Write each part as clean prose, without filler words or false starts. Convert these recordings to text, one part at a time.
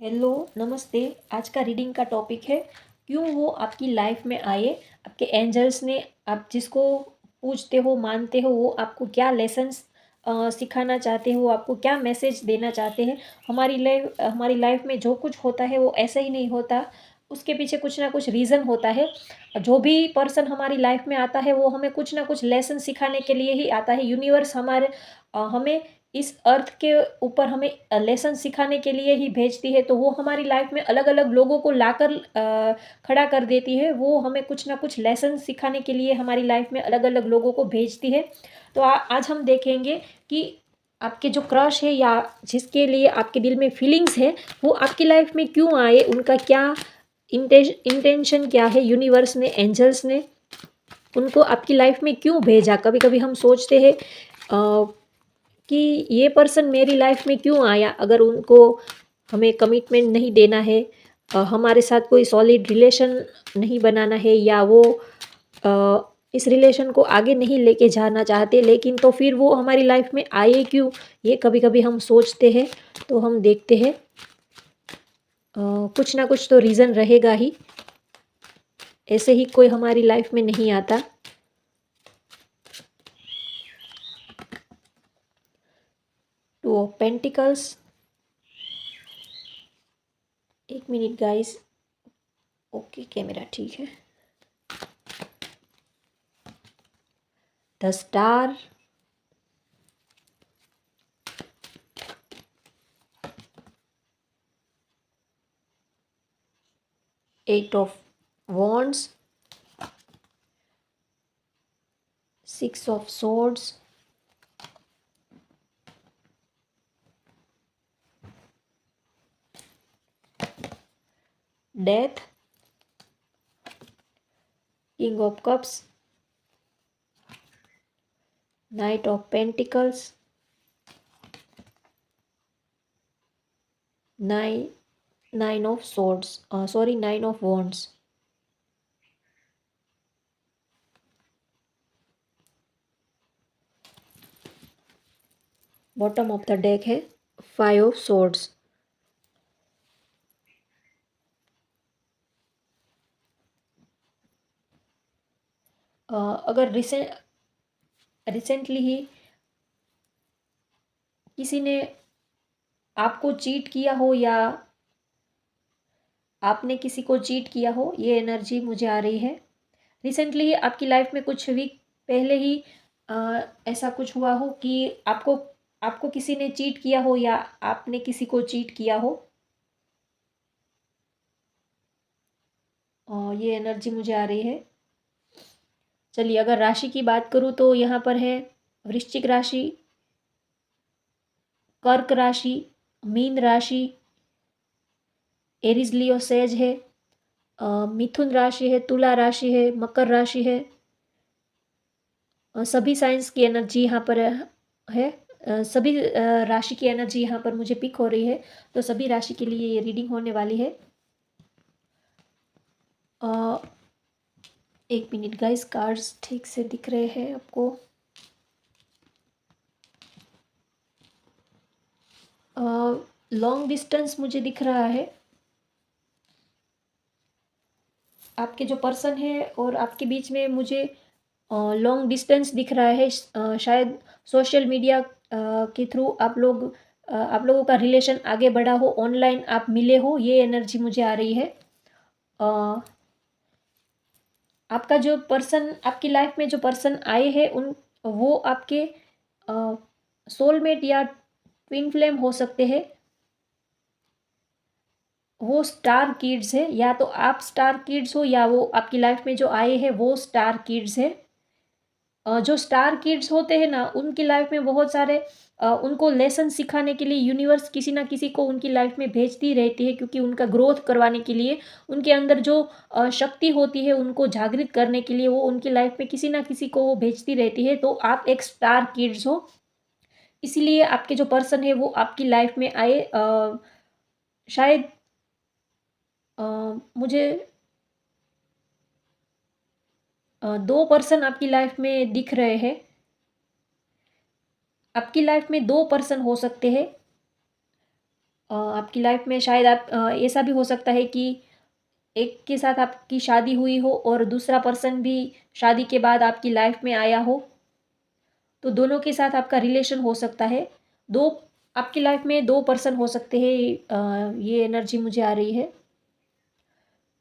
Hello, नमस्ते। आज का रीडिंग का टॉपिक है क्यों वो आपकी लाइफ में आए। आपके एंजल्स ने आप जिसको पूजते हो, मानते हो, वो आपको क्या लेसन्स सिखाना चाहते हो, आपको क्या मैसेज देना चाहते हैं। हमारी लाइफ में जो कुछ होता है वो ऐसे ही नहीं होता, उसके पीछे कुछ ना कुछ रीज़न होता है। जो भी पर्सन हमारी लाइफ में आता है वो हमें कुछ ना कुछ लेसन सिखाने के लिए ही आता है। यूनिवर्स हमें इस अर्थ के ऊपर हमें लेसन सिखाने के लिए ही भेजती है, तो वो हमारी लाइफ में अलग अलग लोगों को लाकर खड़ा कर देती है। वो हमें कुछ ना कुछ लेसन सिखाने के लिए हमारी लाइफ में अलग अलग लोगों को भेजती है। तो आज हम देखेंगे कि आपके जो क्रश है या जिसके लिए आपके दिल में फीलिंग्स है, वो आपकी लाइफ में क्यों आए, उनका क्या इंटेंशन क्या है। यूनिवर्स ने, एंजल्स ने उनको आपकी लाइफ में क्यों भेजा। कभी कभी हम सोचते हैं कि ये पर्सन मेरी लाइफ में क्यों आया। अगर उनको हमें कमिटमेंट नहीं देना है, हमारे साथ कोई सॉलिड रिलेशन नहीं बनाना है, या वो इस रिलेशन को आगे नहीं लेके जाना चाहते, लेकिन तो फिर वो हमारी लाइफ में आए क्यों, ये कभी कभी हम सोचते हैं। तो हम देखते हैं, कुछ ना कुछ तो रीज़न रहेगा ही, ऐसे ही कोई हमारी लाइफ में नहीं आता। टू ऑफ पेंटिकल्स, एक मिनट गाइस। ओके, कैमरा ठीक है। The star, eight of wands, six of swords, death, king of cups, knight of pentacles, nine of swords, sorry, nine of wands। Bottom of the deck है five of swords। अगर recently ही किसी ने आपको cheat किया हो, या आपने किसी को चीट किया हो, ये एनर्जी मुझे आ रही है। रिसेंटली आपकी लाइफ में कुछ वीक पहले ही ऐसा कुछ हुआ हो कि आपको आपको किसी ने चीट किया हो, या आपने किसी को चीट किया हो। ये एनर्जी मुझे आ रही है। चलिए, अगर राशि की बात करूँ तो यहाँ पर है वृश्चिक राशि, कर्क राशि, मीन राशि, एरीज लियो सेज है, मिथुन राशि है, तुला राशि है, मकर राशि है। सभी साइंस की एनर्जी यहाँ पर है। सभी राशि की एनर्जी यहाँ पर मुझे पिक हो रही है, तो सभी राशि के लिए ये रीडिंग होने वाली है। एक मिनट गाइस, कार्ड्स ठीक से दिख रहे हैं आपको। लॉन्ग डिस्टेंस मुझे दिख रहा है। आपके जो पर्सन है और आपके बीच में मुझे लॉन्ग डिस्टेंस दिख रहा है। शायद सोशल मीडिया के थ्रू आप लोगों का रिलेशन आगे बढ़ा हो, ऑनलाइन आप मिले हो, ये एनर्जी मुझे आ रही है। आपका जो पर्सन, आपकी लाइफ में जो पर्सन आए हैं, उन वो आपके सोलमेट या ट्विन फ्लेम हो सकते हैं। वो स्टार किड्स है, या तो आप स्टार किड्स हो, या वो आपकी लाइफ में जो आए हैं वो स्टार किड्स है। जो स्टार किड्स होते हैं ना, उनकी लाइफ में बहुत सारे उनको लेसन सिखाने के लिए यूनिवर्स किसी ना किसी को उनकी लाइफ में भेजती रहती है, क्योंकि उनका ग्रोथ करवाने के लिए, उनके अंदर जो शक्ति होती है उनको जागृत करने के लिए, वो उनकी लाइफ में किसी ना किसी को वो भेजती रहती है। तो आप एक स्टार किड्स हो, इसीलिए आपके जो पर्सन है वो आपकी लाइफ में आए। शायद मुझे दो पर्सन आपकी लाइफ में दिख रहे हैं। आपकी लाइफ में दो पर्सन हो सकते हैं। आपकी लाइफ में शायद आप ऐसा भी हो सकता है कि एक के साथ आपकी शादी हुई हो और दूसरा पर्सन भी शादी के बाद आपकी लाइफ में आया हो, तो दोनों के साथ आपका रिलेशन हो सकता है। दो आपकी लाइफ में 2 पर्सन हो सकते हैं, ये एनर्जी मुझे आ रही है।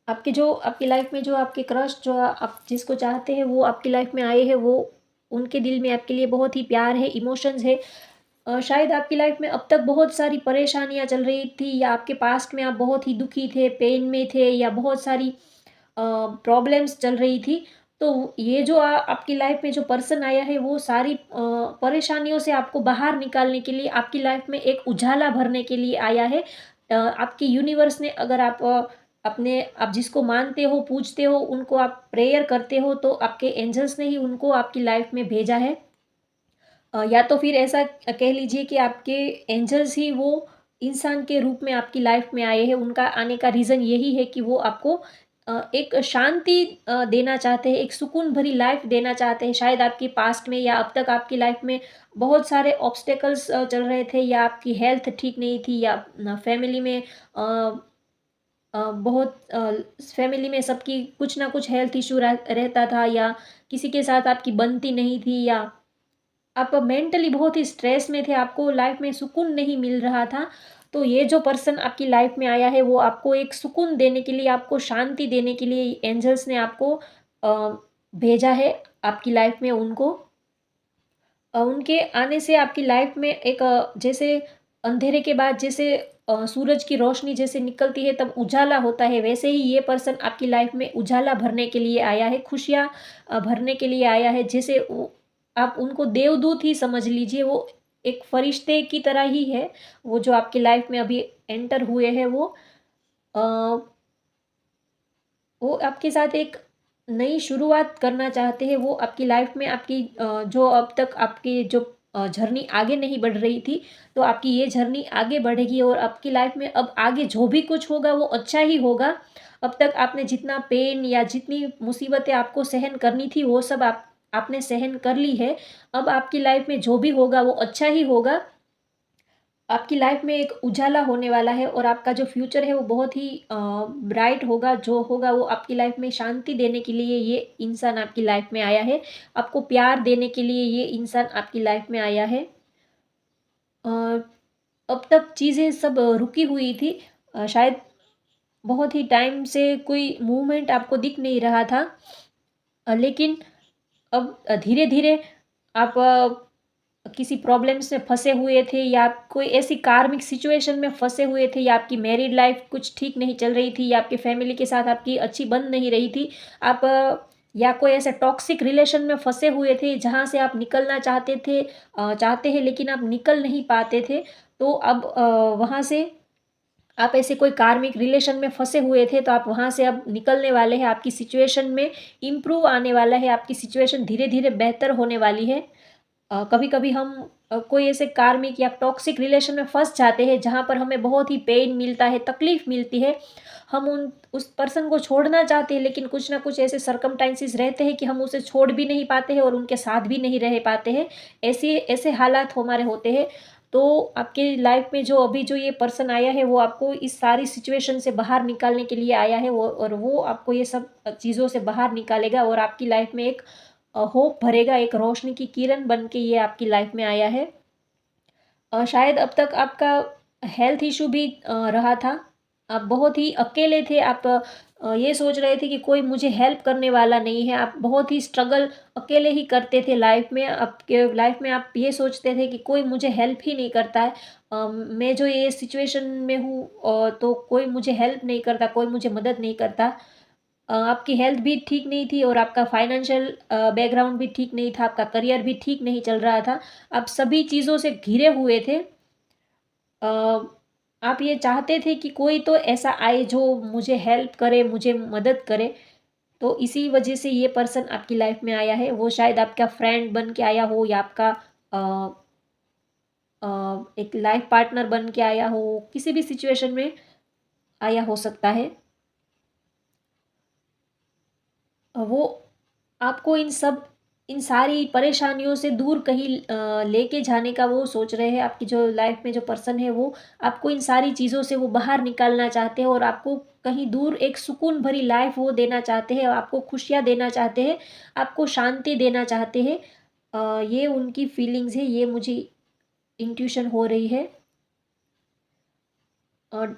आपकी लाइफ में जो आपके क्रश, जो आप जिसको चाहते हैं, वो आपकी लाइफ में आए हैं, वो उनके दिल में आपके लिए बहुत ही प्यार है, इमोशंस है। शायद आपकी लाइफ में अब तक बहुत सारी परेशानियाँ चल रही थी, या आपके पास्ट में आप बहुत ही दुखी थे, पेन में थे, या बहुत सारी प्रॉब्लम्स चल रही थी। तो ये जो आपकी लाइफ में जो पर्सन आया है, वो सारी परेशानियों से आपको बाहर निकालने के लिए, आपकी लाइफ में एक उजाला भरने के लिए आया है। आपकी यूनिवर्स ने, अगर आप जिसको मानते हो, पूजते हो, उनको आप प्रेयर करते हो, तो आपके एंजल्स ने ही उनको आपकी लाइफ में भेजा है। या तो फिर ऐसा कह लीजिए कि आपके एंजल्स ही वो इंसान के रूप में आपकी लाइफ में आए हैं। उनका आने का रीज़न यही है कि वो आपको एक शांति देना चाहते हैं, एक सुकून भरी लाइफ देना चाहते हैं। शायद आपकी पास्ट में या अब तक आपकी लाइफ में बहुत सारे ऑब्स्टेकल्स चल रहे थे, या आपकी हेल्थ ठीक नहीं थी, या फैमिली में बहुत फैमिली में सबकी कुछ ना कुछ हेल्थ इशू रहता था, या किसी के साथ आपकी बनती नहीं थी, या आप मेंटली बहुत ही स्ट्रेस में थे, आपको लाइफ में सुकून नहीं मिल रहा था। तो ये जो पर्सन आपकी लाइफ में आया है, वो आपको एक सुकून देने के लिए, आपको शांति देने के लिए एंजल्स ने आपको भेजा है आपकी लाइफ में उनको। उनके आने से आपकी लाइफ में एक जैसे अंधेरे के बाद जैसे सूरज की रोशनी जैसे निकलती है तब उजाला होता है, वैसे ही ये पर्सन आपकी लाइफ में उजाला भरने के लिए आया है, खुशियाँ भरने के लिए आया है। जैसे आप उनको देवदूत ही समझ लीजिए, वो एक फरिश्ते की तरह ही है। वो जो आपकी लाइफ में अभी एंटर हुए हैं, अ, वो आपके साथ एक नई शुरुआत करना चाहते हैं। वो आपकी लाइफ में आपकी जो अब तक आपकी जो जर्नी आगे नहीं बढ़ रही थी, तो आपकी ये जर्नी आगे बढ़ेगी, और आपकी लाइफ में अब आगे जो भी कुछ होगा वो अच्छा ही होगा। अब तक आपने जितना पेन या जितनी मुसीबतें आपको सहन करनी थी, वो सब आपने सहन कर ली है। अब आपकी लाइफ में जो भी होगा वो अच्छा ही होगा। आपकी लाइफ में एक उजाला होने वाला है, और आपका जो फ्यूचर है वो बहुत ही ब्राइट होगा। जो होगा वो आपकी लाइफ में शांति देने के लिए ये इंसान आपकी लाइफ में आया है। आपको प्यार देने के लिए ये इंसान आपकी लाइफ में आया है। अ, अब तक चीज़ें सब रुकी हुई थी। शायद बहुत ही टाइम से कोई मूवमेंट आपको दिख नहीं रहा था। लेकिन अब धीरे-धीरे आप किसी प्रॉब्लम्स में फँसे हुए थे, या आप कोई ऐसी कार्मिक सिचुएशन में फँसे हुए थे, या आपकी मैरिड लाइफ कुछ ठीक नहीं चल रही थी, या आपकी फैमिली के साथ आपकी अच्छी बन नहीं रही थी। आप या कोई ऐसे टॉक्सिक रिलेशन में फँसे हुए थे जहाँ से आप निकलना चाहते हैं, लेकिन आप निकल नहीं पाते थे। तो अब वहाँ से आप ऐसे कोई कार्मिक रिलेशन में फँसे हुए थे, तो आप वहाँ से अब निकलने वाले हैं। आपकी सिचुएशन में इम्प्रूव आने वाला है, आपकी सिचुएशन धीरे-धीरे बेहतर होने वाली है। कभी-कभी हम कोई ऐसे कार्मिक या टॉक्सिक रिलेशन में फँस जाते हैं, जहाँ पर हमें बहुत ही पेन मिलता है, तकलीफ़ मिलती है। हम उस पर्सन को छोड़ना चाहते हैं, लेकिन कुछ ना कुछ ऐसे सर्कमस्टेंसेस रहते हैं कि हम उसे छोड़ भी नहीं पाते हैं और उनके साथ भी नहीं रह पाते हैं। ऐसे ऐसे हालात हमारे होते हैं। तो आपकी लाइफ में जो ये पर्सन आया है, वो आपको इस सारी सिचुएशन से बाहर निकालने के लिए आया है, वो आपको ये सब चीज़ों से बाहर निकालेगा, और आपकी लाइफ में एक होप भरेगा, एक रोशनी की किरण बन के ये आपकी लाइफ में आया है। शायद अब तक आपका हेल्थ इशू भी रहा था। आप बहुत ही अकेले थे, आप ये सोच रहे थे कि कोई मुझे हेल्प करने वाला नहीं है। आप बहुत ही स्ट्रगल अकेले ही करते थे लाइफ में। आपके लाइफ में आप ये सोचते थे कि कोई मुझे हेल्प ही नहीं करता है। मैं जो ये सिचुएशन में हूँ, तो कोई मुझे हेल्प नहीं करता, कोई मुझे मदद नहीं करता। आपकी हेल्थ भी ठीक नहीं थी, और आपका फाइनेंशियल बैकग्राउंड भी ठीक नहीं था, आपका करियर भी ठीक नहीं चल रहा था। आप सभी चीज़ों से घिरे हुए थे। अ, आप ये चाहते थे कि कोई तो ऐसा आए जो मुझे हेल्प करे, मुझे मदद करे। तो इसी वजह से ये पर्सन आपकी लाइफ में आया है। वो शायद आपका फ्रेंड बन के आया हो, या आपका अ अ, एक लाइफ पार्टनर बन के आया हो, किसी भी सिचुएशन में आया हो सकता है। वो आपको इन सारी परेशानियों से दूर कहीं लेके जाने का वो सोच रहे हैं। आपकी जो लाइफ में जो पर्सन है वो आपको इन सारी चीज़ों से वो बाहर निकालना चाहते हैं और आपको कहीं दूर एक सुकून भरी लाइफ वो देना चाहते हैं, आपको खुशियाँ देना चाहते हैं, आपको शांति देना चाहते हैं। ये उनकी फीलिंग्स है, ये मुझे इंट्यूशन हो रही है। और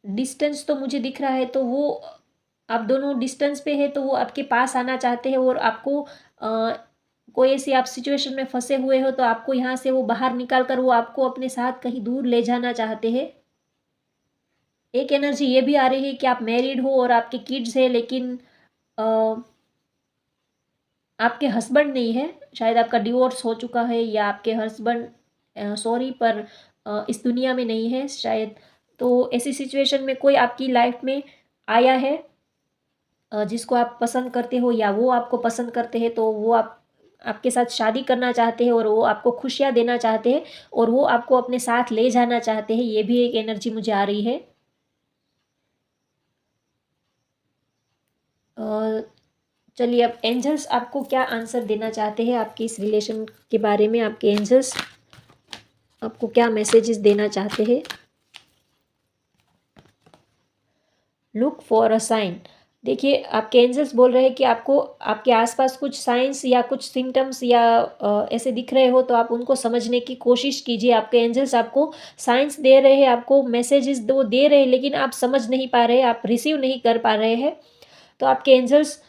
डिस्टेंस तो मुझे दिख रहा है, तो वो आप दोनों डिस्टेंस पे है, तो वो आपके पास आना चाहते हैं और आपको कोई ऐसी आप सिचुएशन में फंसे हुए हो तो आपको यहाँ से वो बाहर निकाल कर वो आपको अपने साथ कहीं दूर ले जाना चाहते हैं। एक एनर्जी ये भी आ रही है कि आप मैरिड हो और आपके किड्स है, लेकिन अ, आपके हस्बैंड नहीं है, शायद आपका डिवोर्स हो चुका है या आपके हस्बैंड सॉरी पर इस दुनिया में नहीं है शायद। तो ऐसी सिचुएशन में कोई आपकी लाइफ में आया है जिसको आप पसंद करते हो या वो आपको पसंद करते हैं, तो वो आपके साथ शादी करना चाहते हैं और वो आपको खुशियाँ देना चाहते हैं और वो आपको अपने साथ ले जाना चाहते हैं। ये भी एक एनर्जी मुझे आ रही है। चलिए, अब एंजल्स आपको क्या आंसर देना चाहते हैं आपकी इस रिलेशन के बारे में। आपके एंजल्स आपको क्या मैसेजेस देना चाहते हैं। Look for a sign. देखिए, आपके एंजल्स बोल रहे हैं कि आपको आपके आसपास कुछ साइंस या कुछ सिम्टम्स या ऐसे दिख रहे हो तो आप उनको समझने की कोशिश कीजिए। आपके एंजल्स आपको साइंस दे रहे हैं, आपको मैसेजेस वो दे रहे हैं, लेकिन आप समझ नहीं पा रहे, आप रिसीव नहीं कर पा रहे हैं। तो आपके एंजल्स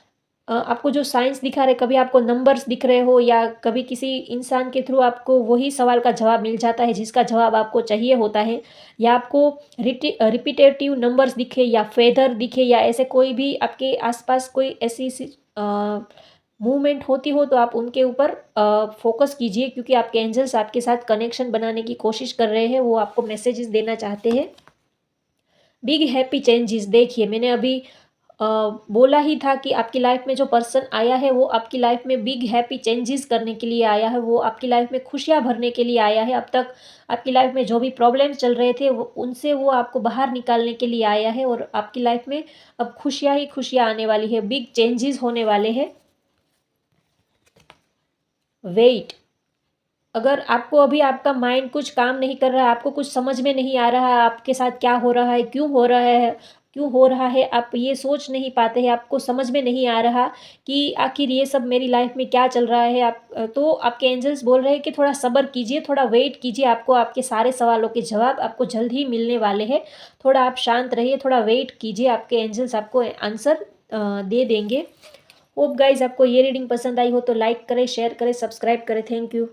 आपको जो साइंस दिखा रहे, कभी आपको नंबर्स दिख रहे हो या कभी किसी इंसान के थ्रू आपको वही सवाल का जवाब मिल जाता है जिसका जवाब आपको चाहिए होता है, या आपको रिपीटेटिव नंबर्स दिखे या फेदर दिखे या ऐसे कोई भी आपके आसपास कोई ऐसी मूवमेंट होती हो, तो आप उनके ऊपर फोकस कीजिए, क्योंकि आपके एंजल्स आपके साथ कनेक्शन बनाने की कोशिश कर रहे हैं। वो आपको मैसेजेस देना चाहते हैं। Big happy changes. देखिए, मैंने अभी बोला ही था कि आपकी लाइफ में जो पर्सन आया है वो आपकी लाइफ में बिग हैप्पी चेंजेस करने के लिए आया है, वो आपकी लाइफ में खुशियाँ भरने के लिए आया है। अब तक आपकी लाइफ में जो भी प्रॉब्लम्स चल रहे थे वो उनसे वो आपको बाहर निकालने के लिए आया है और आपकी लाइफ में अब खुशियाँ ही खुशियाँ आने वाली है, बिग चेंजेस होने वाले हैं। वेट। अगर आपको अभी आपका माइंड कुछ काम नहीं कर रहा है, आपको कुछ समझ में नहीं आ रहा है आपके साथ क्या हो रहा है, क्यों हो रहा है, क्यों हो रहा है, आप ये सोच नहीं पाते हैं, आपको समझ में नहीं आ रहा कि आखिर ये सब मेरी लाइफ में क्या चल रहा है, तो आपके एंजल्स बोल रहे हैं कि थोड़ा सब्र कीजिए, थोड़ा वेट कीजिए, आपको आपके सारे सवालों के जवाब आपको जल्द ही मिलने वाले हैं। थोड़ा आप शांत रहिए, थोड़ा वेट कीजिए, आपके एंजल्स आपको आंसर दे देंगे। होप गाइज आपको ये रीडिंग पसंद आई हो तो लाइक करें, शेयर करें, सब्सक्राइब करें। Thank you.